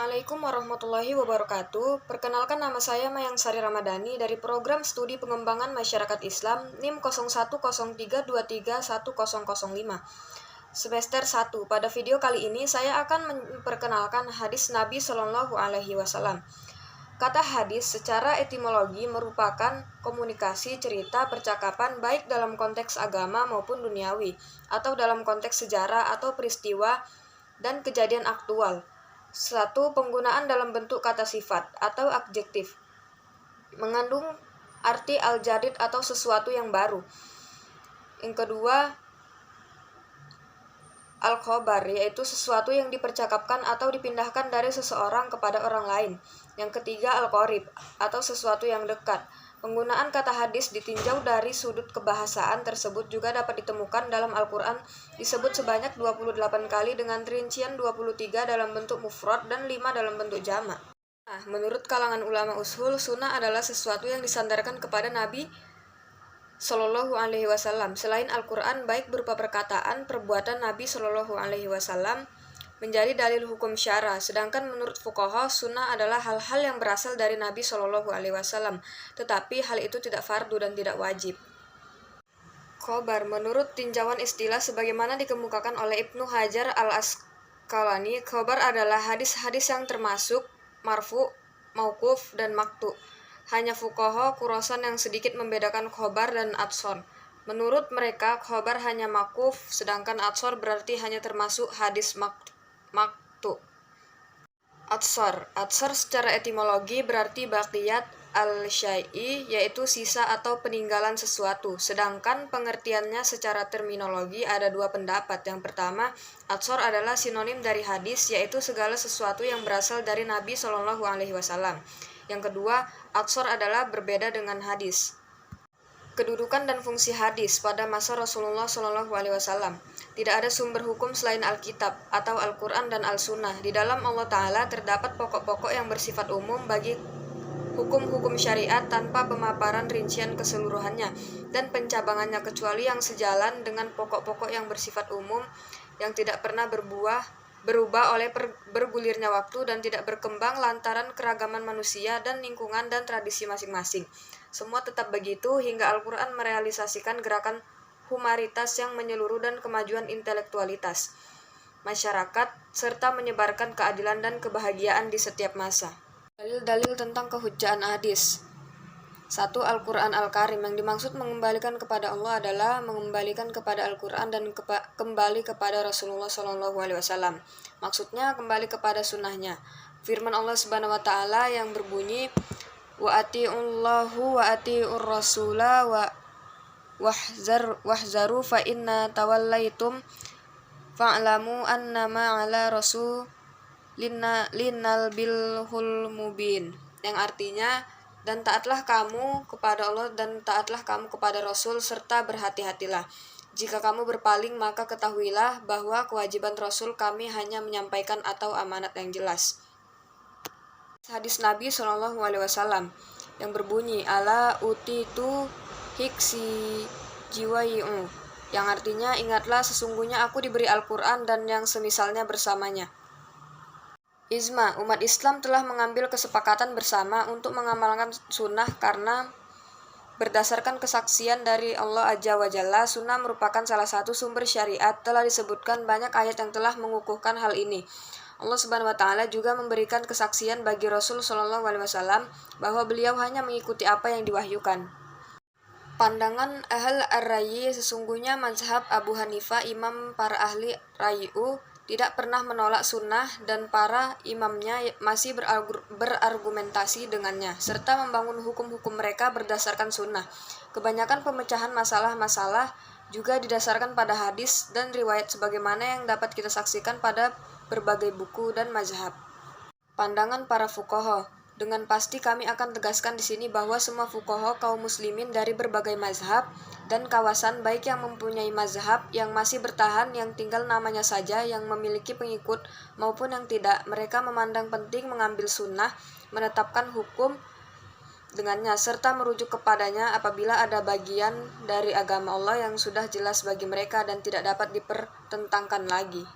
Assalamualaikum warahmatullahi wabarakatuh. Perkenalkan, nama saya Mayang Sari Ramadhani dari Program Studi Pengembangan Masyarakat Islam NIM 0103231005 Semester 1. Pada video kali ini saya akan memperkenalkan hadis Nabi Shallallahu Alaihi Wasallam. Kata hadis secara etimologi merupakan komunikasi, cerita, percakapan baik dalam konteks agama maupun duniawi, atau dalam konteks sejarah atau peristiwa dan kejadian aktual. 1. Penggunaan dalam bentuk kata sifat atau adjektif, mengandung arti al-jadid atau sesuatu yang baru. Yang kedua, al-khobar, yaitu sesuatu yang dipercakapkan atau dipindahkan dari seseorang kepada orang lain. Yang ketiga, al-qorib, atau sesuatu yang dekat. Penggunaan kata hadis ditinjau dari sudut kebahasaan tersebut juga dapat ditemukan dalam Al-Quran, disebut sebanyak 28 kali dengan rincian 23 dalam bentuk mufrad dan 5 dalam bentuk jamak. Nah, menurut kalangan ulama ushul, sunnah adalah sesuatu yang disandarkan kepada Nabi Shallallahu Alaihi Wasallam. Selain Al-Quran, baik berupa perkataan, perbuatan Nabi Shallallahu Alaihi Wasallam menjadi dalil hukum syara. Sedangkan menurut fuqaha, sunnah adalah hal-hal yang berasal dari Nabi Shallallahu Alaihi Wasallam, tetapi hal itu tidak fardu dan tidak wajib. Khobar, menurut tinjauan istilah sebagaimana dikemukakan oleh Ibnu Hajar al-Asqalani, khobar adalah hadis-hadis yang termasuk marfu, mauquf, dan maktu. Hanya fuqaha Khurasan yang sedikit membedakan khobar dan atsor. Menurut mereka, khobar hanya mauquf, sedangkan atsor berarti hanya termasuk hadis maktu. Atsar secara etimologi berarti baqiyat al-syai'i, yaitu sisa atau peninggalan sesuatu. Sedangkan pengertiannya secara terminologi ada dua pendapat. Yang pertama, atsar adalah sinonim dari hadis, yaitu segala sesuatu yang berasal dari Nabi Shallallahu Alaihi Wasallam. Yang kedua, atsar adalah berbeda dengan hadis. Kedudukan dan fungsi hadis pada masa Rasulullah Shallallahu Alaihi Wasallam. Tidak ada sumber hukum selain Alkitab atau Al-Quran dan Al-Sunnah. Di dalam Allah Ta'ala terdapat pokok-pokok yang bersifat umum bagi hukum-hukum syariat tanpa pemaparan rincian keseluruhannya dan pencabangannya, kecuali yang sejalan dengan pokok-pokok yang bersifat umum yang tidak pernah berubah oleh bergulirnya waktu dan tidak berkembang lantaran keragaman manusia dan lingkungan dan tradisi masing-masing. Semua tetap begitu hingga Al-Quran merealisasikan gerakan humanitas yang menyeluruh dan kemajuan intelektualitas masyarakat serta menyebarkan keadilan dan kebahagiaan di setiap masa. Dalil-dalil tentang kehujjaan hadis. 1. Al-Quran Al-Karim. Yang dimaksud mengembalikan kepada Allah adalah mengembalikan kepada Al-Quran dan kembali kepada Rasulullah SAW. Maksudnya kembali kepada sunnahnya. Firman Allah Subhanahu Wa Taala yang berbunyi, wa ati'ullahu wa ati'ur rasula wahzaru fa inna tawallaitum fa'lamu annama ala linnal bilhul mubin, yang artinya, dan taatlah kamu kepada Allah dan taatlah kamu kepada Rasul serta berhati-hatilah. Jika kamu berpaling, maka ketahuilah bahwa kewajiban Rasul kami hanya menyampaikan atau amanat yang jelas. Hadis Nabi Shallallahu Alaihi Wasallam yang berbunyi, ala utitu hiksi jiwai'u, yang artinya, ingatlah sesungguhnya aku diberi Al-Quran dan yang semisalnya bersamanya. Ijma, umat Islam telah mengambil kesepakatan bersama untuk mengamalkan sunnah karena berdasarkan kesaksian dari Allah Azza wa Jalla, sunnah merupakan salah satu sumber syariat. Telah disebutkan banyak ayat yang telah mengukuhkan hal ini. Allah Subhanahu Wa Taala juga memberikan kesaksian bagi Rasul Shallallahu Alaihi Wasallam bahwa beliau hanya mengikuti apa yang diwahyukan. Pandangan Ahl ar-Rayyi, sesungguhnya mazhab Abu Hanifah, imam para ahli Rayyu, tidak pernah menolak sunnah dan para imamnya masih berargumentasi dengannya, serta membangun hukum-hukum mereka berdasarkan sunnah. Kebanyakan pemecahan masalah-masalah juga didasarkan pada hadis dan riwayat sebagaimana yang dapat kita saksikan pada berbagai buku dan mazhab. Pandangan para fuqaha. Dengan pasti kami akan tegaskan di sini bahwa semua fuqaha kaum muslimin dari berbagai mazhab dan kawasan, baik yang mempunyai mazhab yang masih bertahan, yang tinggal namanya saja, yang memiliki pengikut maupun yang tidak, mereka memandang penting mengambil sunnah, menetapkan hukum dengannya, serta merujuk kepadanya apabila ada bagian dari agama Allah yang sudah jelas bagi mereka dan tidak dapat dipertentangkan lagi.